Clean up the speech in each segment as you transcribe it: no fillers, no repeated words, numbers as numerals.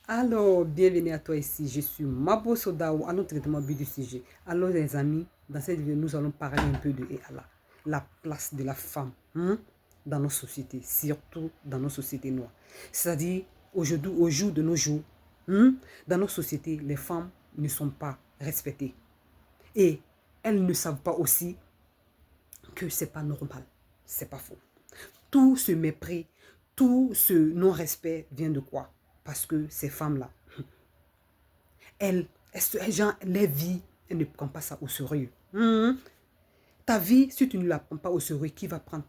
Alors, bienvenue à toi ici. Je suis Mabo Sodaou à notre traitement but du sujet. Alors, les amis, dans cette vidéo, nous allons parler un peu de la place de la femme dans nos sociétés, surtout dans nos sociétés noires. C'est-à-dire, aujourd'hui, au jour de nos jours, dans nos sociétés, les femmes ne sont pas respectées. Et elles ne savent pas aussi que c'est pas normal. C'est pas faux. Tout ce mépris, tout ce non-respect vient de quoi? Parce que ces femmes-là, les vies, elles ne prennent pas ça au sérieux. Ta vie, si tu ne la prends pas au sérieux, qui va prendre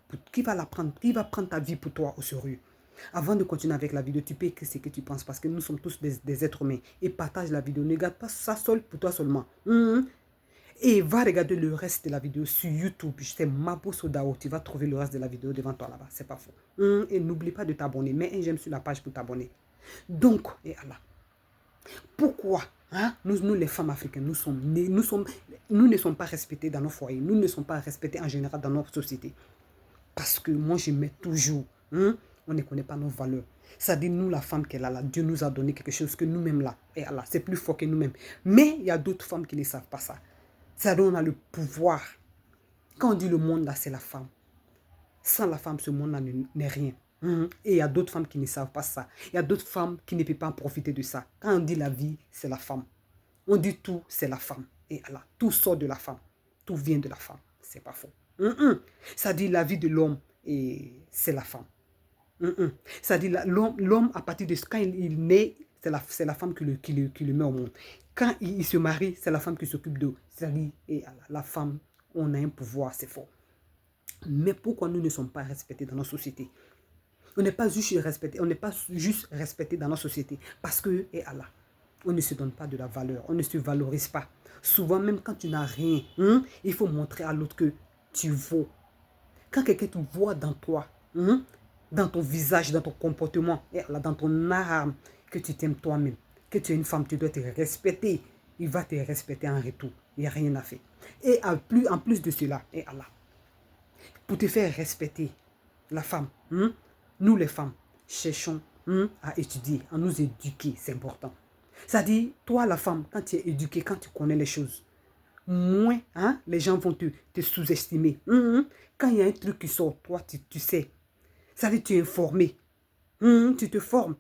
ta vie pour toi au sérieux? Avant de continuer avec la vidéo, tu peux écrire ce que tu penses parce que nous sommes tous des êtres humains. Et partage la vidéo. Ne garde pas ça seul pour toi seulement. Et va regarder le reste de la vidéo sur YouTube. C'est Mabo Sodao. Tu vas trouver le reste de la vidéo devant toi là-bas. C'est pas faux. Et n'oublie pas de t'abonner. Mets un j'aime sur la page pour t'abonner. Donc, et Allah. Pourquoi nous, les femmes africaines, nous ne sommes pas respectées dans nos foyers. Nous ne sommes pas respectées en général dans notre société. Parce que moi, je mets toujours, on ne connaît pas nos valeurs. Ça dit, nous, la femme qu'elle a là, Dieu nous a donné quelque chose que nous-mêmes là, et Allah, c'est plus fort que nous-mêmes. Mais il y a d'autres femmes qui ne savent pas ça. Ça dit, on a le pouvoir. Quand on dit le monde là, c'est la femme. Sans la femme, ce monde là n'est rien. Et il y a d'autres femmes qui ne savent pas ça. Il y a d'autres femmes qui ne peuvent pas en profiter de ça. Quand on dit la vie, c'est la femme. On dit tout, c'est la femme. Et Allah, tout sort de la femme. Tout vient de la femme. C'est pas faux. Ça dit la vie de l'homme, et c'est la femme. Ça dit l'homme, à partir de quand il naît, c'est la femme qui le met au monde. Quand il se marie, c'est la femme qui s'occupe d'eux. C'est-à-dire, et Allah, la femme, on a un pouvoir, c'est fort. Mais pourquoi nous ne sommes pas respectés dans nos sociétés? On n'est pas juste respecté dans notre société parce que, et Allah, on ne se donne pas de la valeur, on ne se valorise pas. Souvent, même quand tu n'as rien, il faut montrer à l'autre que tu vaux. Quand quelqu'un te voit dans toi, dans ton visage, dans ton comportement, et Allah, dans ton âme, que tu t'aimes toi-même, que tu es une femme, tu dois te respecter. Il va te respecter en retour. Il n'y a rien à faire. Et en plus de cela, et Allah, pour te faire respecter, la femme, nous les femmes, cherchons à étudier, à nous éduquer, c'est important. C'est-à-dire, toi la femme, quand tu es éduquée, quand tu connais les choses, moins les gens vont te sous-estimer. Quand il y a un truc qui sort, toi tu sais. C'est-à-dire, tu es informé, tu te formes.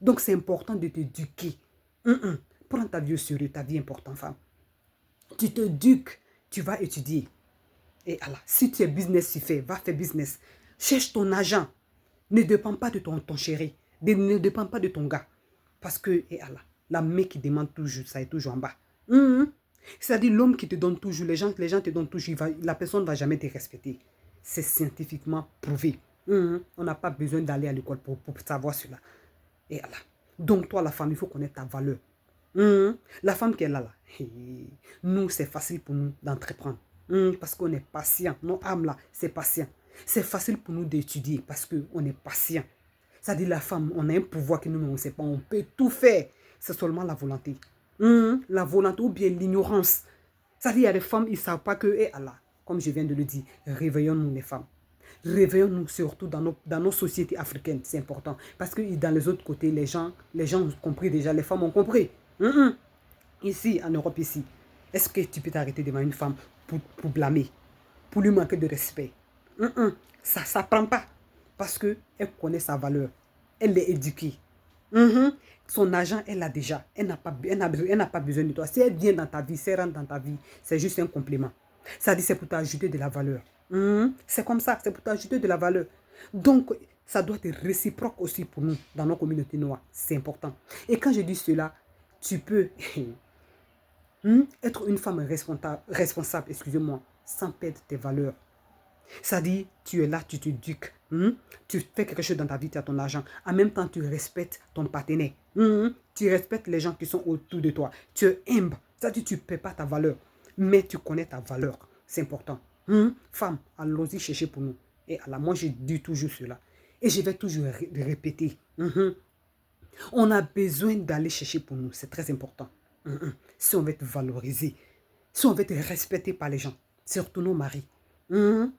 Donc c'est important de t'éduquer. Prends ta vie au sérieux, ta vie est importante, femme. Tu t'éduques, tu vas étudier. Et Allah, si tu es business, tu fais, va faire business. Cherche ton argent. Ne dépend pas de ton chéri. Ne dépend pas de ton gars. Parce que, et Allah, la main qui demande toujours, ça est toujours en bas. C'est-à-dire l'homme qui te donne toujours, les gens te donnent toujours, la personne ne va jamais te respecter. C'est scientifiquement prouvé. On n'a pas besoin d'aller à l'école pour savoir cela. Et Allah. Donc toi, la femme, il faut connaître ta valeur. La femme qui est là, nous, c'est facile pour nous d'entreprendre. Parce qu'on est patient. Nos âmes là, c'est patient. C'est facile pour nous d'étudier parce qu'on est patient. Ça dit la femme, on a un pouvoir que nous ne savons pas. On peut tout faire. C'est seulement la volonté. La volonté ou bien l'ignorance. Ça dit il y a des femmes, ils ne savent pas que, et Allah, comme je viens de le dire, réveillons-nous les femmes. Réveillons-nous surtout dans nos sociétés africaines. C'est important. Parce que dans les autres côtés, les gens ont compris déjà. Les femmes ont compris. Ici, en Europe, ici, est-ce que tu peux t'arrêter devant une femme pour blâmer, pour lui manquer de respect? Ça ne s'apprend pas. Parce qu'elle connaît sa valeur. Elle est éduquée. Son argent, elle l'a déjà. Elle n'a pas besoin de toi. Si elle vient dans ta vie, si elle rentre dans ta vie, c'est juste un complément. Ça dit c'est pour t'ajouter de la valeur. C'est comme ça, c'est pour t'ajouter de la valeur. Donc, ça doit être réciproque aussi pour nous, dans nos communautés noires. C'est important. Et quand je dis cela, tu peux être une femme responsable, excusez-moi, sans perdre tes valeurs. Ça dit, tu es là, tu t'éduques. Tu fais quelque chose dans ta vie, tu as ton argent. En même temps, tu respectes ton partenaire. Tu respectes les gens qui sont autour de toi. Tu es humble. Ça dit, tu ne perds pas ta valeur. Mais tu connais ta valeur. C'est important. Femme, allons-y chercher pour nous. Et Allah, moi, je dis toujours cela. Et je vais toujours répéter. On a besoin d'aller chercher pour nous. C'est très important. Si on veut être valorisé, si on veut être respecté par les gens, surtout nos maris.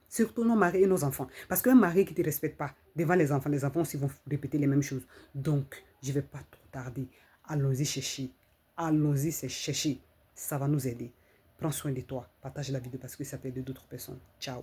Surtout nos maris et nos enfants. Parce qu'un mari qui ne te respecte pas devant les enfants aussi vont répéter les mêmes choses. Donc, Je ne vais pas trop tarder. Allons-y chercher. Allons-y chercher. Ça va nous aider. Prends soin de toi. Partage la vidéo parce que ça peut aider d'autres personnes. Ciao.